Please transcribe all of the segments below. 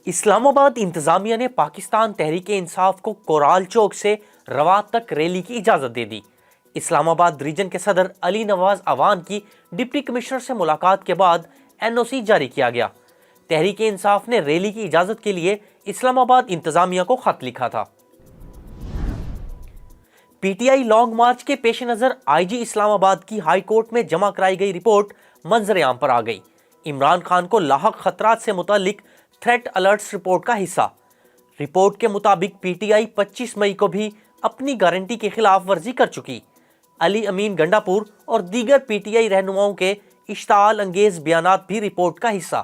اسلام آباد انتظامیہ نے پاکستان تحریک انصاف کو کورال چوک سے روات تک ریلی کی اجازت دے دی۔ اسلام آباد ریجن کے صدر علی نواز اعوان کی ڈپٹی کمشنر سے ملاقات کے بعد NOC جاری کیا گیا۔ تحریک انصاف نے ریلی کی اجازت کے لیے اسلام آباد انتظامیہ کو خط لکھا تھا۔ PTI لانگ مارچ کے پیش نظر IG اسلام آباد کی ہائی کورٹ میں جمع کرائی گئی رپورٹ منظر عام پر آ گئی۔ عمران خان کو لاحق خطرات سے متعلق تھریٹ الرٹس رپورٹ کا حصہ۔ رپورٹ کے مطابق PTI 25 مئی کو بھی اپنی گارنٹی کی خلاف ورزی کر چکی۔ علی امین گنڈاپور اور دیگر PTI رہنماؤں کے اشتعال انگیز بیانات بھی رپورٹ کا حصہ۔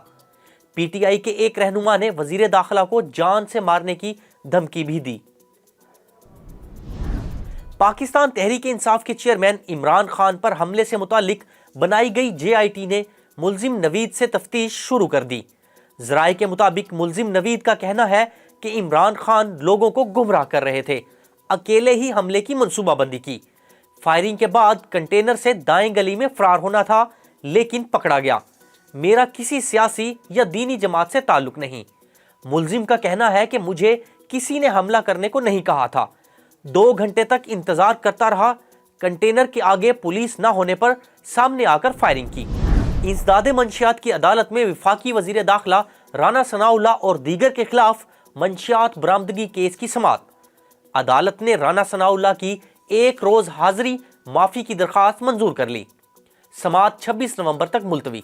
PTI کے ایک رہنما نے وزیر داخلہ کو جان سے مارنے کی دھمکی بھی دی۔ پاکستان تحریک انصاف کے چیئرمین عمران خان پر حملے سے متعلق بنائی گئی JIT نے ملزم نوید سے تفتیش شروع کر دی۔ ذرائع کے مطابق ملزم نوید کا کہنا ہے کہ عمران خان لوگوں کو گمراہ کر رہے تھے، اکیلے ہی حملے کی منصوبہ بندی کی۔ فائرنگ کے بعد کنٹینر سے دائیں گلی میں فرار ہونا تھا لیکن پکڑا گیا۔ میرا کسی سیاسی یا دینی جماعت سے تعلق نہیں۔ ملزم کا کہنا ہے کہ مجھے کسی نے حملہ کرنے کو نہیں کہا تھا۔ 2 گھنٹے تک انتظار کرتا رہا۔ کنٹینر کے آگے پولیس نہ ہونے پر سامنے آ کر فائرنگ کی۔ انسداد منشیات کی عدالت میں وفاقی وزیر داخلہ رانا ثناءاللہ اور دیگر کے خلاف منشیات برآمدگی کیس کی سماعت۔ عدالت نے رانا ثناءاللہ کی 1 روز حاضری معافی کی درخواست منظور کر لی۔ سماعت 26 نومبر تک ملتوی۔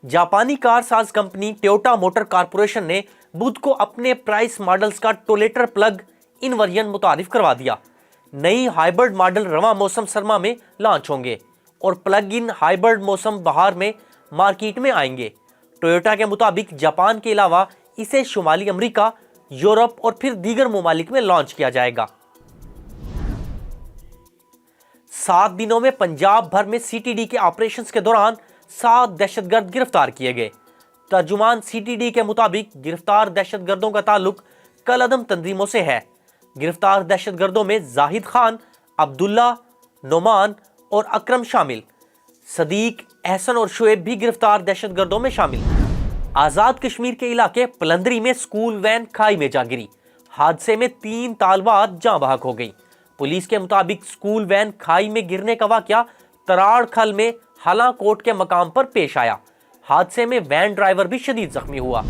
جاپانی کار ساز کمپنی ٹویوٹا موٹر کارپوریشن نے بدھ کو اپنے پرائس ماڈلز کا ٹولیٹر پلگ ان ورژن متعارف کروا دیا۔ نئی ہائبرڈ ماڈل رواں موسم سرما میں لانچ ہوں گے اور پلگ ان ہائبرڈ موسم بہار میں مارکیٹ میں آئیں گے۔ ٹویوٹا کے مطابق جاپان کے علاوہ اسے شمالی امریکہ، یورپ اور پھر دیگر ممالک میں لانچ کیا جائے گا۔ 7 دنوں میں پنجاب بھر میں CTD کے آپریشنز کے دوران 7 دہشت گرد گرفتار کیے گئے۔ ترجمان CTD کے مطابق گرفتار دہشت گردوں کا تعلق کالعدم تنظیموں سے ہے۔ گرفتار دہشت گردوں میں زاہد خان، عبداللہ، نعمان اور اکرم شامل۔ صدیق، احسن اور شعیب بھی گرفتار دہشت گردوں میں شامل۔ آزاد کشمیر کے علاقے پلندری میں سکول وین کھائی میں جا گری۔ حادثے میں 3 طالبات جاں بحق ہو گئی۔ پولیس کے مطابق سکول وین کھائی میں گرنے کا واقعہ تراڑ کھل میں ہلاں کوٹ کے مقام پر پیش آیا۔ حادثے میں وین ڈرائیور بھی شدید زخمی ہوا۔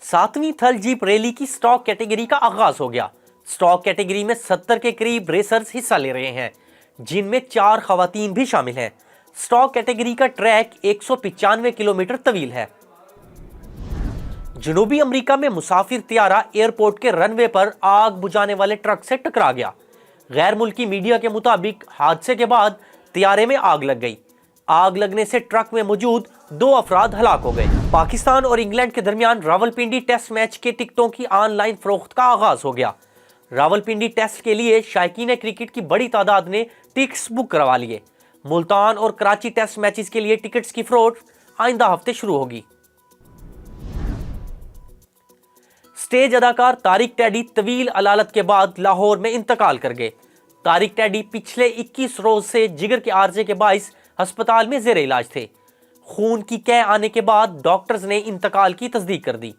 7ویں تھل جیپ ریلی کی سٹاک کیٹیگری کا آغاز ہو گیا۔ سٹاک کیٹیگری میں 70 کے قریب ریسرز حصہ لے رہے ہیں، جن میں 4 خواتین بھی شامل ہیں۔ سٹاک کیٹیگری کا ٹریک 195 کلومیٹر طویل ہے۔ جنوبی امریکہ میں مسافر طیارہ ایئرپورٹ کے رن وے پر آگ بجھانے والے ٹرک سے ٹکرا گیا۔ غیر ملکی میڈیا کے مطابق حادثے کے بعد طیارے میں آگ لگ گئی۔ آگ لگنے سے ٹرک میں موجود 2 افراد ہلاک ہو گئے۔ پاکستان اور انگلینڈ کے درمیان راولپنڈی ٹیسٹ میچ کے ٹکٹوں کی آن لائن فروخت کا آغاز ہو گیا۔ راولپنڈی ٹیسٹ کے لیے شائقین کرکٹ کی بڑی تعداد نے ٹکٹس بک کروا لیے۔ ملتان اور کراچی ٹیسٹ میچز کے لیے ٹکٹس کی فروخت آئندہ ہفتے شروع ہوگی۔ سٹیج اداکار طارق ٹیڈی طویل علالت کے بعد لاہور میں انتقال کر گئے۔ طارق ٹیڈی پچھلے 21 روز سے جگر کے عارضے کے باعث ہسپتال میں زیر علاج تھے۔ خون کی کیح آنے کے بعد ڈاکٹرز نے انتقال کی تصدیق کر دی۔